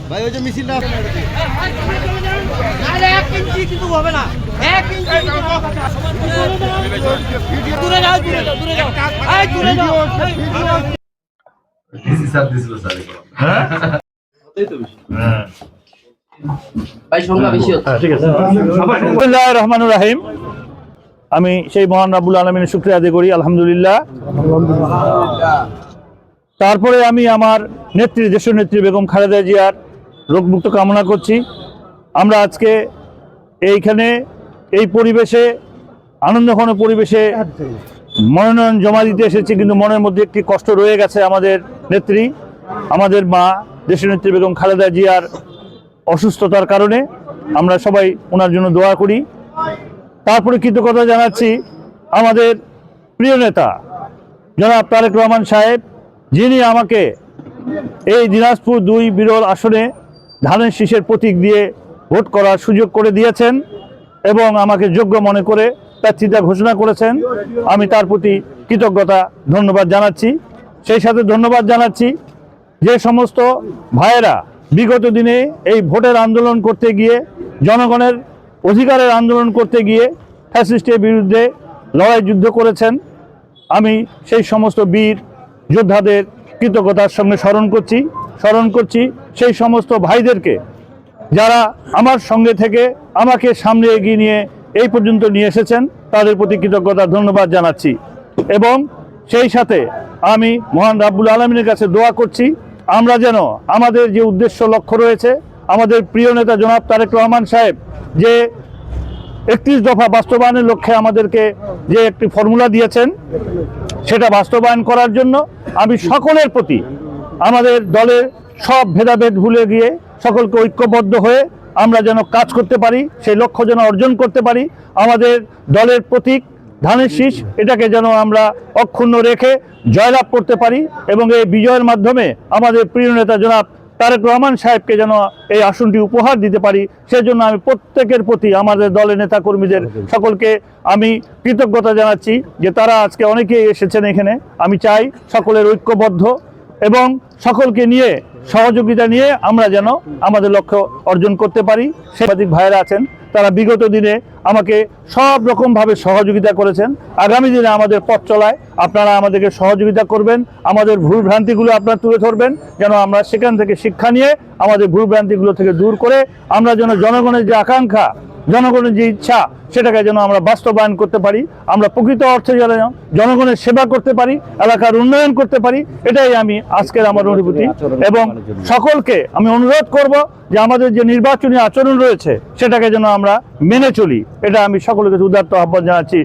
ভাই ওই যে মিছিলটা রহমানুর রাহিম। আমি সেই মহান রাব্বুল আলামিনের শুকরিয়া আদায় করি, আলহামদুলিল্লাহ। তারপরে আমি আমার নেত্রী, দেশের নেত্রী বেগম খালেদা জিয়ার রোগমুক্ত কামনা করছি। আমরা আজকে এইখানে এই পরিবেশে, আনন্দঘন পরিবেশে মনোনয়ন জমা দিতে এসেছি, কিন্তু মনের মধ্যে একটি কষ্ট রয়ে গেছে। আমাদের নেত্রী, আমাদের মা দেশের নেত্রী বেগম খালেদা জিয়ার অসুস্থতার কারণে আমরা সবাই ওনার জন্য দোয়া করি। তারপরে কৃতজ্ঞতা জানাচ্ছি আমাদের প্রিয় নেতা জনাব তারেক রহমান সাহেব, যিনি আমাকে এই দিনাজপুর ২ বিরল আসনে ধানের শীষের প্রতীক দিয়ে ভোট করার সুযোগ করে দিয়েছেন এবং আমাকে যোগ্য মনে করে প্রার্থিতা ঘোষণা করেছেন। আমি তার প্রতি কৃতজ্ঞতা, ধন্যবাদ জানাচ্ছি। সেই সাথে ধন্যবাদ জানাচ্ছি যে সমস্ত ভাইয়েরা বিগত দিনে এই ভোটের আন্দোলন করতে গিয়ে, জনগণের অধিকারের আন্দোলন করতে গিয়ে ফ্যাসিস্টের বিরুদ্ধে লড়াই যুদ্ধ করেছেন। আমি সেই সমস্ত বীর যোদ্ধাদের কৃতজ্ঞতার সঙ্গে স্মরণ করছি সেই সমস্ত ভাইদেরকে যারা আমার সঙ্গে থেকে আমাকে সামনে এগিয়ে নিয়ে এই পর্যন্ত নিয়ে এসেছেন। তাদের প্রতি কৃতজ্ঞতা, ধন্যবাদ জানাচ্ছি। এবং সেই সাথে আমি মহান রাব্বুল আলামিনের কাছে দোয়া করছি, আমরা যেন আমাদের যে উদ্দেশ্য লক্ষ্য রয়েছে, আমাদের প্রিয় নেতা জনাব তারেক রহমান সাহেব যে 31 দফা বাস্তবায়নের লক্ষ্যে আমাদেরকে যে একটি ফর্মুলা দিয়েছেন, সেটা বাস্তবায়ন করার জন্য আমি সকলের প্রতি, আমাদের দলের সব ভেদাভেদ ভুলে গিয়ে সকলকে ঐক্যবদ্ধ হয়ে আমরা যেন কাজ করতে পারি, সেই লক্ষ্য যেন অর্জন করতে পারি। আমাদের দলের প্রতীক ধানের শীষ, এটাকে যেন আমরা অক্ষুণ্ণ রেখে জয়লাভ করতে পারি এবং এই বিজয়ের মাধ্যমে আমাদের প্রিয় নেতা জনাব তারেক রহমান সাহেবকে যেন এই আসনটি উপহার দিতে পারি। সেজন্য আমি প্রত্যেকের প্রতি, আমাদের দলের নেতা কর্মীদের সকলকে আমি কৃতজ্ঞতা জানাচ্ছি যে তারা আজকে অনেকেই এসেছেন এখানে। আমি চাই সকলের ঐক্যবদ্ধ এবং সকলকে নিয়ে, সহযোগিতা নিয়ে আমরা যেন আমাদের লক্ষ্য অর্জন করতে পারি। সাংবাদিক ভাইয়েরা আছেন, তারা বিগত দিনে আমাকে সব রকমভাবে সহযোগিতা করেছেন। আগামী দিনে আমাদের পথ চলায় আপনারা আমাদেরকে সহযোগিতা করবেন, আমাদের ভুল ভ্রান্তিগুলো আপনারা তুলে ধরবেন, যেন আমরা সেখান থেকে শিক্ষা নিয়ে আমাদের ভুল ভ্রান্তিগুলো থেকে দূর করে আমরা যেন জনগণের যে আকাঙ্ক্ষা, জনগণের যে ইচ্ছা, সেটাকে যেন আমরা বাস্তবায়ন করতে পারি। আমরা প্রকৃত অর্থে যেন জনগণের সেবা করতে পারি, এলাকার উন্নয়ন করতে পারি, এটাই আমি আজকের আমার অনুভূতি। এবং সকলকে আমি অনুরোধ করব যে আমাদের যে নির্বাচনী আচরণ রয়েছে সেটাকে যেন আমরা মেনে চলি, এটা আমি সকলকে উদাত্ত আহ্বান জানাচ্ছি।